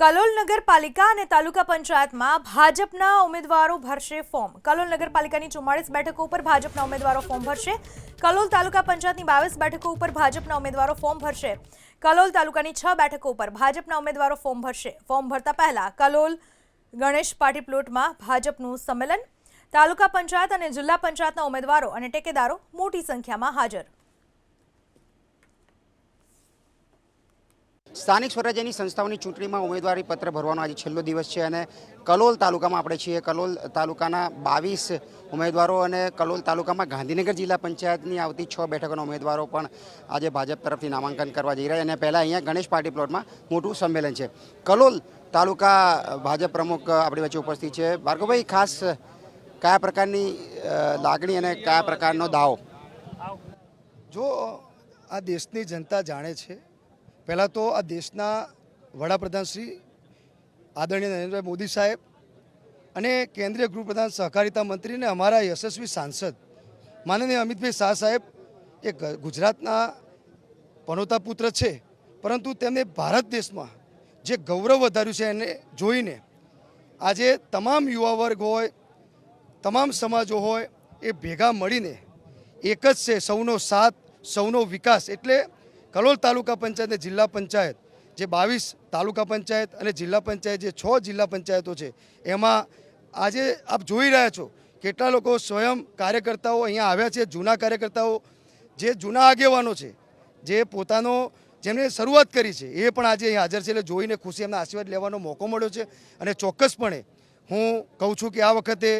કલોલ નગરપાલિકા અને તાલુકા પંચાયતમાં ભાજપના ઉમેદવારો ભરશે ફોર્મ। કલોલ નગરપાલિકાની 44 બેઠકો ઉપર ભાજપના ઉમેદવારો ફોર્મ ભરશે। કલોલ તાલુકા પંચાયતની 22 બેઠકો ઉપર ભાજપના ઉમેદવારો ફોર્મ ભરશે। કલોલ તાલુકાની 6 બેઠકો ઉપર ભાજપના ઉમેદવારો ફોર્મ ભરશે। ફોર્મ ભરતા પહેલા કલોલ ગણેશ પાર્ટી પ્લોટમાં ભાજપનું સંમેલન। તાલુકા પંચાયત અને જિલ્લા પંચાયતના ઉમેદવારો અને ટેકેદારો મોટી સંખ્યામાં હાજર। સ્થાનિક સ્વરાજ્યની સંસ્થાઓની ચૂંટણીમાં ઉમેદવારી પત્ર ભરવાનો આજે છેલ્લો દિવસ છે અને કલોલ તાલુકામાં આપણે છીએ। કલોલ તાલુકાના 22 ઉમેદવારો અને કલોલ તાલુકામાં ગાંધીનગર જિલ્લા પંચાયતની આવતી 6 બેઠકોના ઉમેદવારો પણ આજે ભાજપ તરફથી નામાંકન કરવા જઈ રહ્યા છે અને પહેલાં અહીંયા ગણેશ પાર્ટી પ્લોટમાં મોટું સંમેલન છે। કલોલ તાલુકા ભાજપ પ્રમુખ આપણી વચ્ચે ઉપસ્થિત છે। ભાર્ગવભાઈ, ખાસ કયા પ્રકારની લાગણી અને કયા પ્રકારનો દાવો? જો આ દેશની જનતા જાણે છે, પહેલાં તો આ દેશના વડાપ્રધાન શ્રી આદરણીય નરેન્દ્ર મોદી સાહેબ અને કેન્દ્રીય ગૃહપ્રધાન સહકારિતા મંત્રી અને અમારા યશસ્વી સાંસદ માનનીય અમિતભાઈ શાહ સાહેબ એ ગુજરાતના પનોતા પુત્ર છે, પરંતુ તેમને ભારત દેશમાં જે ગૌરવ વધાર્યું છે એને જોઈને આજે તમામ યુવા વર્ગ હોય, તમામ સમાજો હોય, એ ભેગા મળીને એક જ છે, સૌનો સાથ, સૌનો વિકાસ। એટલે કલોલ તાલુકા પંચાયત અને જિલ્લા પંચાયત, જે 22 તાલુકા પંચાયત અને જિલ્લા પંચાયત, જે 6 જિલ્લા પંચાયતો છે, એમાં આજે આપ જોઈ રહ્યા છો કેટલા લોકો સ્વયં કાર્યકર્તાઓ અહીંયા આવ્યા છે। જૂના કાર્યકર્તાઓ, જે જૂના આગેવાનો છે, જે પોતાનો જેમણે શરૂઆત કરી છે, એ પણ આજે અહીં હાજર છે। એટલે જોઈને ખુશી, એમના આશીર્વાદ લેવાનો મોકો મળ્યો છે અને ચોક્કસપણે હું કહું છું કે આ વખતે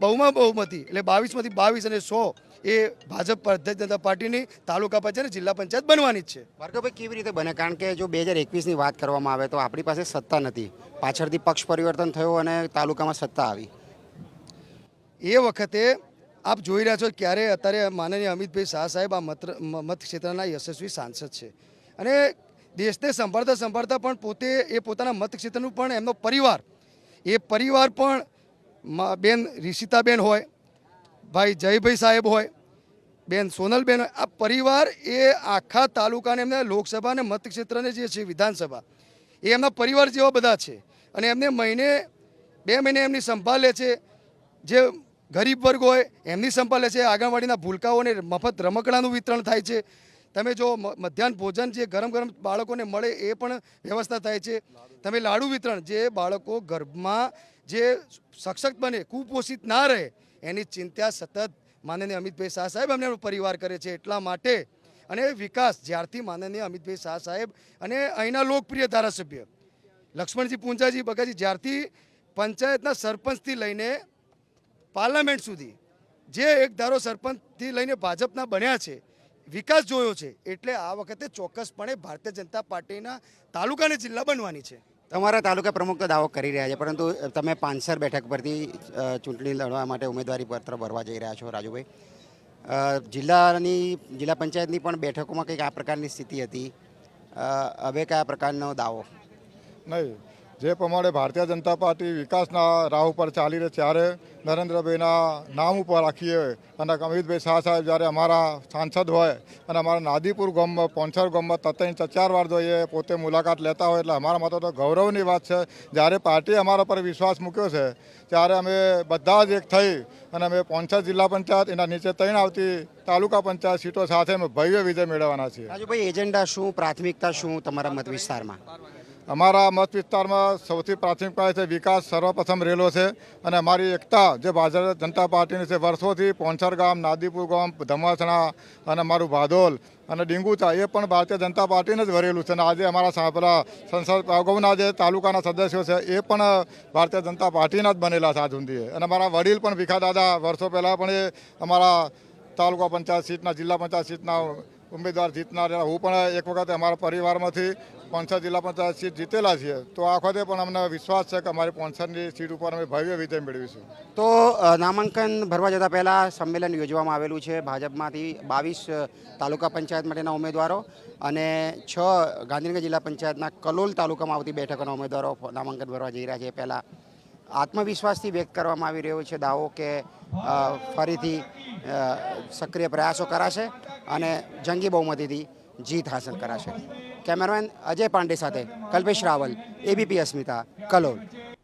બહુમાં બહુમતી એટલે 22માંથી 22 અને 100 એ ભાજપ ભારતીય જનતા પાર્ટીની તાલુકા પંચાયત અને જિલ્લા પંચાયત બનવાની જ છે। ભાર્ગવભાઈ, કેવી રીતે બને? કારણ કે જો 2021ની વાત કરવામાં આવે તો આપણી પાસે સત્તા નથી, પાછળથી પક્ષ પરિવર્તન થયો અને તાલુકામાં સત્તા આવી। એ વખતે આપ જોઈ રહ્યા છો ક્યારે અત્યારે માનનીય અમિતભાઈ શાહ સાહેબ આ મત ક્ષેત્રના યશસ્વી સાંસદ છે અને દેશને સંભાળતા પણ પોતે એ પોતાના મત ક્ષેત્રનું પણ એમનો પરિવાર, એ પરિવાર પણ બેન રિષિતાબેન હોય, ભાઈ જયભાઈ સાહેબ હોય, બેન સોનલબેન હોય, આ પરિવાર એ આખા તાલુકાને એમના લોકસભા અને મતક્ષેત્રને જે છે વિધાનસભા, એ એમના પરિવાર જેવા બધા છે અને એમને મહિને 2 મહિને એમની સંભાળ લે છે। જે ગરીબ વર્ગ હોય એમની સંભાળ લે છે। આંગણવાડીના ભૂલકાઓને મફત રમકડાનું વિતરણ થાય છે। તમે જો મધ્યાહન ભોજન જે ગરમ ગરમ બાળકોને મળે એ પણ વ્યવસ્થા થાય છે। તમે લાડુ વિતરણ, જે બાળકો ગર્ભમાં જે સશક્ત બને, કુપોષિત ના રહે, એની ચિંતા સતત માનનીય અમિતભાઈ શાહ સાહેબ અમને પરિવાર કરે છે। એટલા માટે અને વિકાસ જ્યારથી માનનીય અમિતભાઈ શાહ સાહેબ અને અહીંના લોકપ્રિય ધારાસભ્ય લક્ષ્મણજી પૂંજાજી બગાજી જ્યારથી પંચાયતના સરપંચથી લઈને પાર્લામેન્ટ સુધી જે એક ધારો સરપંચથી લઈને ભાજપના બન્યા છે, વિકાસ જોયો છે, એટલે આ વખતે ચોક્કસપણે ભારતીય જનતા પાર્ટીના તાલુકા અને જિલ્લા બનવાની છે। તમારા તાલુકા પ્રમુખ તો દાવો કરી રહ્યા છે, પરંતુ તમે 5 બેઠક પરથી ચૂંટણી લડવા માટે ઉમેદવારી પત્ર ભરવા જઈ રહ્યા છો। રાજુભાઈ, જિલ્લા પંચાયતની પણ બેઠકોમાં કંઈક આ પ્રકારની સ્થિતિ હતી, હવે કયા પ્રકારનો દાવો? નહીં, જે પ્રમાણે ભારતીય જનતા પાર્ટી વિકાસના રાહ ઉપર ચાલી રહી, ત્યારે નરેન્દ્રભાઈના નામ ઉપર રાખીએ અને અમિતભાઈ શાહ સાહેબ જ્યારે અમારા સાંસદ હોય અને અમારા નાદીપુર ગામમાં, પોંછર ગામમાં 3-4 વાર જો એ પોતે મુલાકાત લેતા હોય, એટલે અમારા માટે તો ગૌરવની વાત છે। જ્યારે પાર્ટીએ અમારા પર વિશ્વાસ મૂક્યો છે, ત્યારે અમે બધા જ એક થઈ અને અમે પોંછર જિલ્લા પંચાયત, એના નીચે 3 આવતી તાલુકા પંચાયત સીટો સાથે અમે ભવ્ય વિજય મેળવવાના છીએ। રાજુભાઈ, એજન્ડા શું, પ્રાથમિકતા શું તમારા મત વિસ્તારમાં? અમારા મત વિસ્તારમાં સૌથી પ્રાથમિકતા છે વિકાસ સર્વપ્રથમ રહેલો છે અને અમારી એકતા જે ભારતીય જનતા પાર્ટીની છે, વર્ષોથી પોંછર ગામ, નાદીપુર ગામ, ધમસણા અને અમારું ભાદોલ અને ડીંગુચા એ પણ ભારતીય જનતા પાર્ટીને જ વરેલું છે અને આજે અમારા પેલા સંસદ અગાઉના જે તાલુકાના સદસ્યો છે એ પણ ભારતીય જનતા પાર્ટીના જ બનેલા છે આજ સુધી। અને અમારા વડીલ પણ ભીખા દાદા વર્ષો પહેલાં પણ એ અમારા તાલુકા પંચાયત સીટના, જિલ્લા પંચાયત સીટના ઉમેદવાર જીતનાર, હું પણ એક વખત અમારા પરિવારમાંથી પોંછર જિલ્લા પંચાયત સીટ જીતેલા છીએ, તો આ વખતે પણ અમને વિશ્વાસ છે કે અમારી પોંછરની સીટ ઉપર અમે ભવ્ય વિજય મેળવીશું। તો નામાંકન ભરવા જતાં પહેલાં સંમેલન યોજવામાં આવેલું છે। ભાજપમાંથી 22 તાલુકા પંચાયત માટેના ઉમેદવારો અને 6 ગાંધીનગર જિલ્લા પંચાયતના કલોલ તાલુકામાં આવતી બેઠકોના ઉમેદવારો નામાંકન ભરવા જઈ રહ્યા છે। પહેલાં આત્મવિશ્વાસથી વ્યક્ત કરવામાં આવી રહ્યો છે દાવો કે ફરીથી સક્રિય પ્રયાસો કરાશે અને જંગી બહુમતીથી જીત હાંસલ કરાશે. કેમેરામેન અજય પાંડે સાથે કલ્પેશ રાવલ, ABP અસ્મિતા, કલોલ.